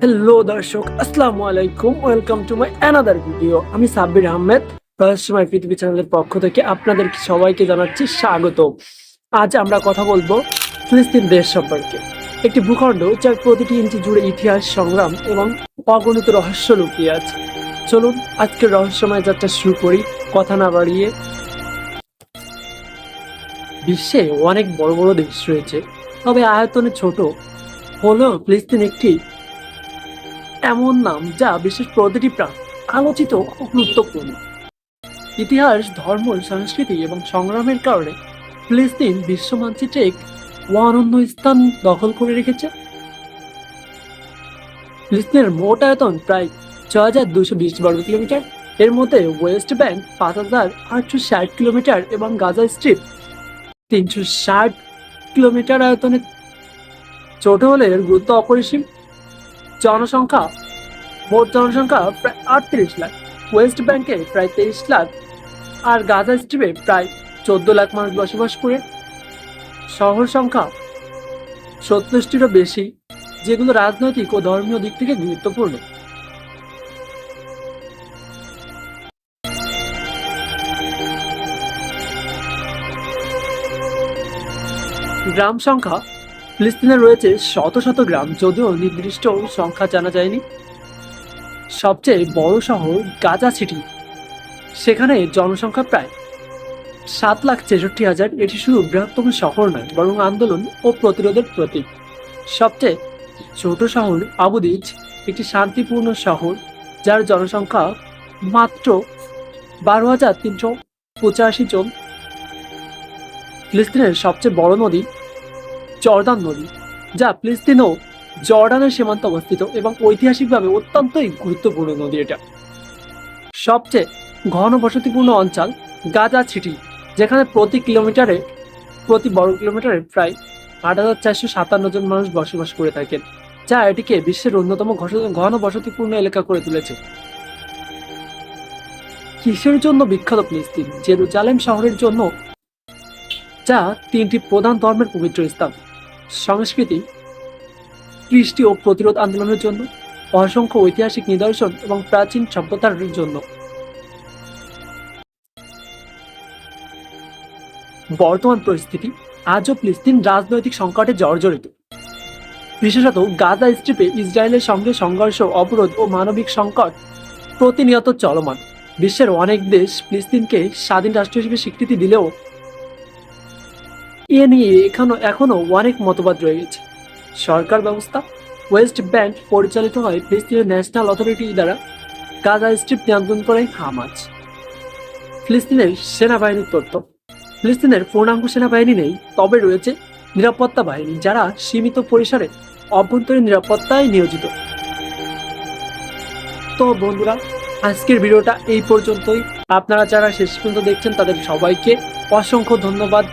Hello দর্শক, আসসালামু আলাইকুম। Welcome to my another video. আমি সাব্বির আহমেদ, রহস্যময় পৃথিবী চ্যানেলের পক্ষ থেকে আপনাদের সবাইকে জানাচ্ছি স্বাগত। আজ আমরা কথা বলবো ফিলিস্তিন দেশ সম্পর্কে, একটি ভূখণ্ড যার প্রতিটি ইঞ্চি জুড়ে ইতিহাস, সংগ্রাম এবং অগণিত রহস্য লুকিয়ে আছে। চলুন আজকের রহস্যময় যাত্রা শুরু করি কথা না বাড়িয়ে। বিশ্বে অনেক বড় বড় দেশ রয়েছে, তবে আয়তনে ছোট হলেও ফিলিস্তিন একটি এমন নাম যা বিশ্বের প্রতিটি প্রান্ত আলোচিত ও গুরুত্বপূর্ণ। ইতিহাস, ধর্ম, সংস্কৃতি এবং সংগ্রামের কারণে ফিলিস্তিন বিশ্ব মানচিত্রে এক অনন্য স্থান দখল করে রেখেছে। ফিলিস্তিনের মোট আয়তন প্রায় ৬,২২০ বর্গ কিলোমিটার। এর মধ্যে ওয়েস্ট ব্যাংক ৫,৮৬০ কিলোমিটার এবং গাজা স্ট্রিপ ৩৬০ কিলোমিটার আয়তনে। ছোট হলে এর গুরুত্ব অপরিসীম। জনসংখ্যা মোট জনসংখ্যা প্রায় ৩৮ লাখ, ওয়েস্ট ব্যাংকে প্রায় ২৩ লাখ আর গাজা স্ট্রিপে প্রায় ১৪ লাখ মানুষ বসবাস করে। শহর সংখ্যা ৭০টিরও বেশি, যেগুলো রাজনৈতিক ও ধর্মীয় দিক থেকে গুরুত্বপূর্ণ। গ্রাম সংখ্যা ফিলিস্তিনে রয়েছে শত শত গ্রাম, যদিও নির্দিষ্ট সংখ্যা জানা যায়নি। সবচেয়ে বড় শহর গাজা সিটি, সেখানে জনসংখ্যা প্রায় ৭,৬৩,০০০। এটি শুধু বৃহত্তম শহর নয়, বরং আন্দোলন ও প্রতিরোধের প্রতীক। সবচেয়ে ছোট শহর আবুদিজ, একটি শান্তিপূর্ণ শহর যার জনসংখ্যা মাত্র ১২,৩৮৫ জন। ফিলিস্তিনের সবচেয়ে বড় নদী জর্দান নদী, যা ফিলিস্তিন ও জর্ডানের সীমান্তে অবস্থিত এবং ঐতিহাসিকভাবে অত্যন্তই গুরুত্বপূর্ণ নদী এটা। সবচেয়ে ঘনবসতিপূর্ণ অঞ্চল গাজা সিটি, যেখানে প্রতি বর্গ কিলোমিটারে প্রায় ৮,৪৫৭ জন মানুষ বসবাস করে থাকেন, যা এটিকে বিশ্বের অন্যতম ঘনবসতিপূর্ণ এলাকা করে তুলেছে। কিসের জন্য বিখ্যাত ফিলিস্তিন? জেরুজালেম শহরের জন্য, যা তিনটি প্রধান ধর্মের পবিত্র স্থান। সংস্কৃতি, কৃষ্টি ও প্রতিরোধ আন্দোলনের জন্য। অসংখ্য ঐতিহাসিক নিদর্শন এবং প্রাচীন সভ্যতার জন্য। বর্তমান পরিস্থিতি, আজও ফিলিস্তিন রাজনৈতিক সংকটে জর্জরিত, বিশেষত গাজা স্ট্রিপে ইসরায়েলের সঙ্গে সংঘর্ষ, অবরোধ ও মানবিক সংকট প্রতিনিয়ত চলমান। বিশ্বের অনেক দেশ ফিলিস্তিনকে স্বাধীন রাষ্ট্র হিসেবে স্বীকৃতি দিলেও এ নিয়ে এখনো অনেক মতবাদ রয়ে গেছে। সরকার ব্যবস্থা, ওয়েস্ট ব্যাংক পরিচালিত হয় ফিলিস্তিনের ন্যাশনাল অথরিটি দ্বারা। গাজা স্ট্রিপ নিয়ন্ত্রণ করে হামাস। ফিলিস্তিনের সেনাবাহিনীর তথ্য, ফিলিস্তিনের পূর্ণাঙ্গ সেনাবাহিনী নেই, তবে রয়েছে নিরাপত্তা বাহিনী যারা সীমিত পরিসরে অভ্যন্তরীণ নিরাপত্তায় নিয়োজিত। তো বন্ধুরা, আজকের ভিডিওটা এই পর্যন্তই। আপনারা যারা শেষ পর্যন্ত দেখছেন তাদের সবাইকে অসংখ্য ধন্যবাদ।